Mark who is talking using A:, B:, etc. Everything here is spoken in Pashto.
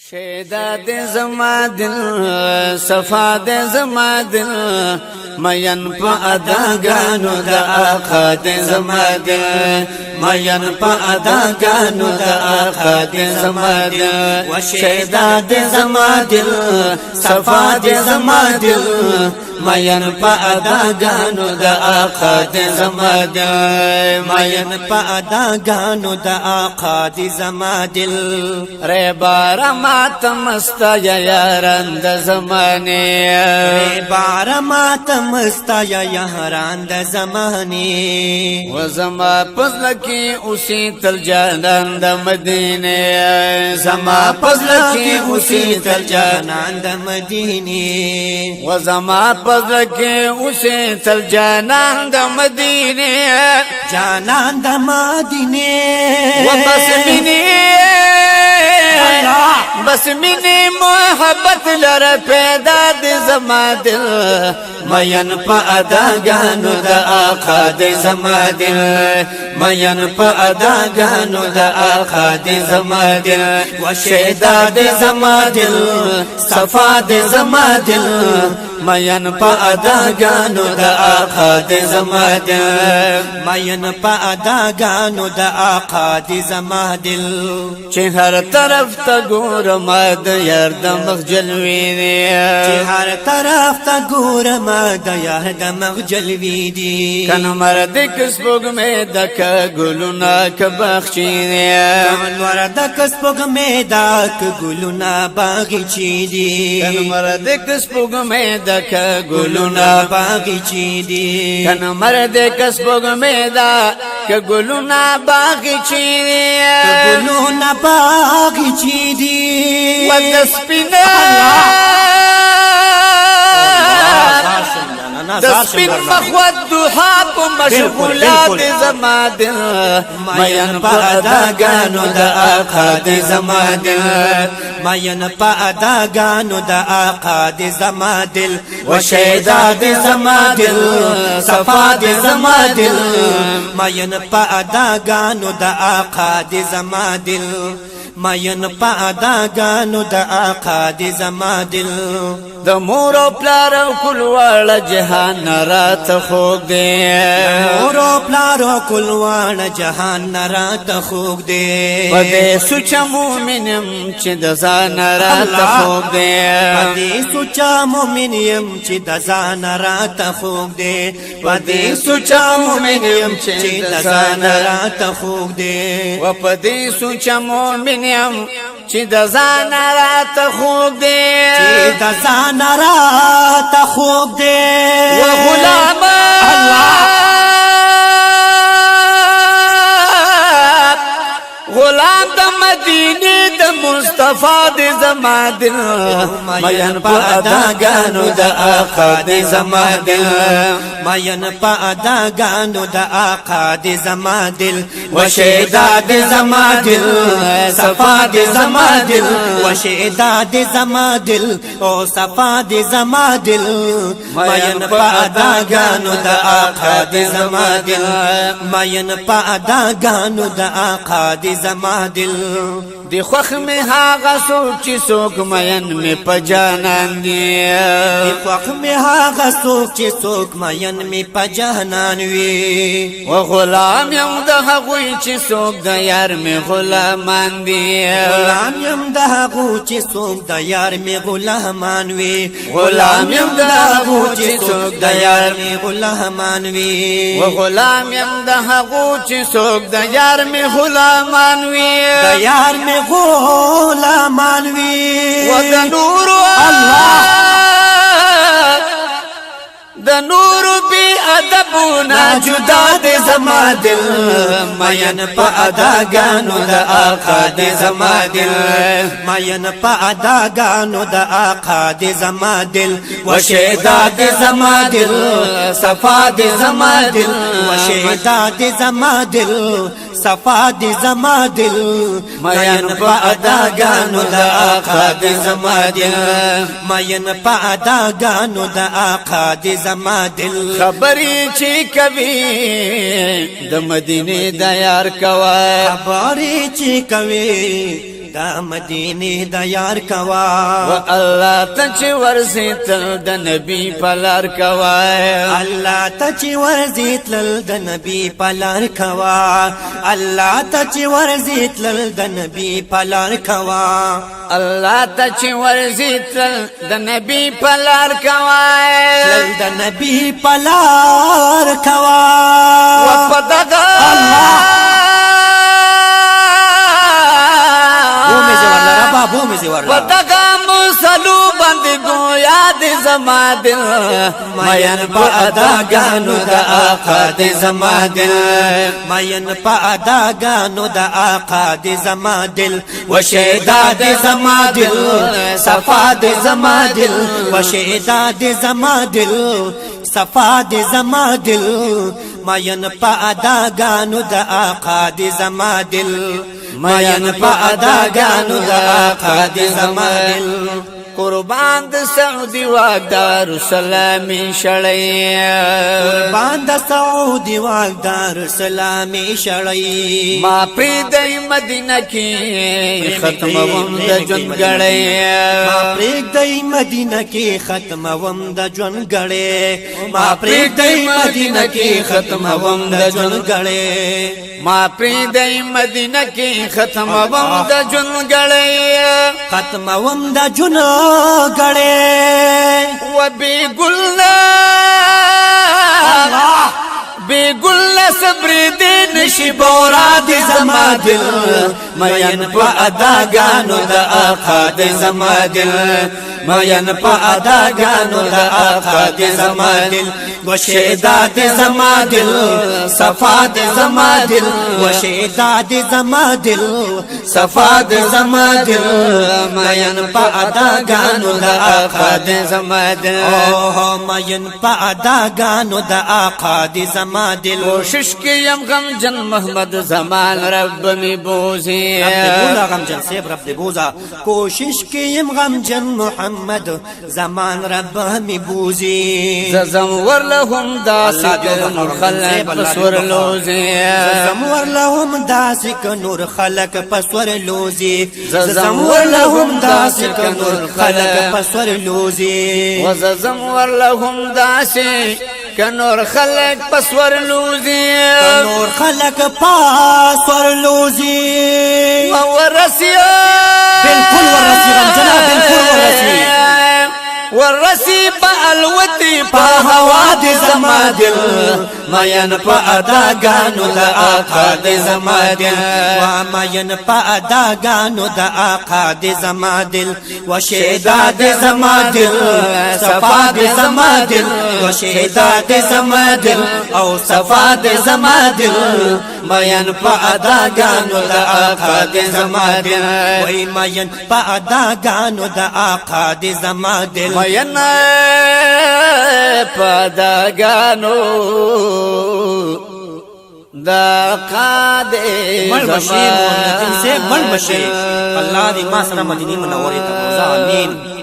A: شیدا دے زما دل صفا دے زما دل مین پا ادا گانو دا آقا دے زما دل مین پا ادا گانو دا آقا دے زما دل شیدا دے زما دل صفا دے زما دل مین پا ادا گانو دا آقا دے زما دل
B: مین پا ادا گانو دا آقا دے زما دل
A: رے بارا ماتا مستا یا یاران دا زمانے
B: رے بارا ماتا مستا یا یاران دا زمانے
A: و زما پزلکی اسی تل جانان دا مدینے
B: زما پزلکی اسی تل جانان دا مدینے
A: و زما پزلکی اسی تل جانان دا مدینے
B: جانان دا مدینے
A: و بس منی بس منی محبت لر پیدا دی زما دل مین پا ادا گانو دا آقا دی زما دل مین پا ادا گانو دا آقا دی زما دل و شیدا دی زما دل صفا دی زما دل مین پا ادا گانو دا آقا دی زما دل
B: مین پا ادا گانو دا آقا دی زما دل
A: چه هر طرف تا گور ماد یار دمغ جلوی دی
B: چه هر طرف تا گور ماد یار دمغ جلوی دی
A: کن مرد کس بگ میں دکا گلونا کبخچی دی
B: کن مرد کس بگ میں دک گلونا باغچی دی
A: کن مرد کس بگ میں دکا گلونا
B: باغچی دی
A: کن مرد کس بگ میں دکا گلونا باغچی دی
B: گلونا باغچی دی
A: و دسپینا دسپین مخوت دوحا پو مشغولات زما دل مین پا ادا گانو دا آقا دی زما دل
B: مین پا ادا گانو دا آقا دی زما دل
A: و شیدا دی زما دل صفا دی زما دل
B: مین پا ادا گانو دا آقا دی زما دل مین پا ادا گانو دا آقا دی زما دل
A: د مور او پلار او کلوال جهان رات خوږ دی
B: مور او پلار او کلوال جهان رات خوږ دی
A: پدې سوچ مومنم چې د ځان رات خوږ دی
B: پدې سوچ مومنم چې د ځان رات خوږ دی
A: پدې سوچ مومنم چې د ځان
B: رات خوږ دی
A: و پدې سوچ مومنم چې د ځان رات خوږ دی
B: چې د ځان رات خوږ دی
A: و غلام غلام د مدینه د مصطفی د زما دل مین په ادا گانو د آقا د زما دل
B: مین پا ادا گانو دا آقا دی زما دل
A: و شیدا د زما دل صفا د زما دل
B: و شیدا دی زما دل او صفا دی زما دل مین پا ادا گانو دا آقا دی زما دل مین پا ادا گانو دا آقا دی زما دل
A: دی خوخ میں هاغا سوچ سوک مین میں پجانان دی
B: دی خوخ میں هاغا سوک سوک مین می پا جهنان وی
A: و غلام یم د هغوی چې څوک د یار می غلامان دي
B: غلام یم د هغو چې څوک د یار می غلامان وی
A: غلام یم د هغو چې څوک د یار
B: می غلامان وی
A: و غلام یم د هغو چې څوک د یار می غلامان وی
B: د یار می غلامان وی
A: و د نور الله د نور بی ادبونا جدا د زما دل مین په ادا گانو د آقا د زما دل
B: مین پا ادا گانو دا آقا دی زما دل
A: و شیدا د زما دل صفا د زما دل
B: و شیدا دی زما دل صفا دی زما دل
A: مین په ادا گانو د آقا د زما دل
B: مین پا ادا گانو دا آقا دی زما دل
A: خبری چې کوي د مدینه د یار کوا
B: خبری چې کوي دا مدینه دا یار کوا
A: و الله ته چې ورسي تل د نبی پلار کوا
B: الله ته چې ورزي تل د نبی پلار کوا الله ته چې ورزي تل د نبی پلار کوا
A: الله ته چې ورسي تل د نبی پلار کوا
B: تل د نبی پلار کوا
A: و پدغه پدغه مسلو باندې گویا د زما دل مین په اداګانو د آقا د زما دل
B: مین په اداګانو د آقا د زما دل و شهدا د زما دل صفا د زما دل و شهدا د زما دل صفا د زما دل مین په اداګانو د آقا د زما دل
A: مین په اداګانو د آقا د زما دل قربان د سعودي واقدار سلامي شړی
B: قربان د سعودي واقدار سلامي شړی
A: ما پریدای مدینه کې ختموم د ژوند غړی
B: ما پریدای مدینه کې ختموم د ژوند غړی ما پریدای مدینه کې ختموم د ژوند غړی
A: ما پریدای مدینه کې ختموم د ژوند غړی
B: ختموم د ژوند غړې
A: و بی ګلنا بی ګلنا صبر دې نشي بورا دې زما دل مین په اداګانو د آقا د زما دل مین په اداګانو د آقا د زما دل و شهدا د زما دل صفا د زما دل
B: و شهدا د زما دل
A: صفا د زما دل مین په اداګانو د آقا د زما دل
B: اوه مین په اداګانو د آقا د زما دل
A: کوشش کیم غم جن محمد زمان رب می بوزي
B: بولا غم جن سیب رب بوزا کوشش کیم غم جن محمد زمان رب می بوزي
A: زم ور لهم داس نور خلق پسور لوزي
B: زم ور لهم داس نور خلق پسور لوزي زم ور لهم داس نور خلق پسور لوزي
A: وزم ور لهم داس کنور خلق پسور لوزي
B: نور خلق پسور لوزي
A: ورسيا
B: بالکل ورسي جناب بالکل ورسي
A: ورسی په الوتی په هوا د زما دل مین په اداګانو د آقا د زما دل
B: و مین په اداګانو د آقا د زما دل و شهدا د زما دل صفا د زما دل و شهدا د زما دل او صفا د زما دل
A: مین په اداګانو د آقا د زما دل
B: وای مین په اداګانو د آقا د زما دل
A: مین په اداګانو د آقا د
B: زما دل مړ بشي الله دې ما سره مدینه منورې ته امين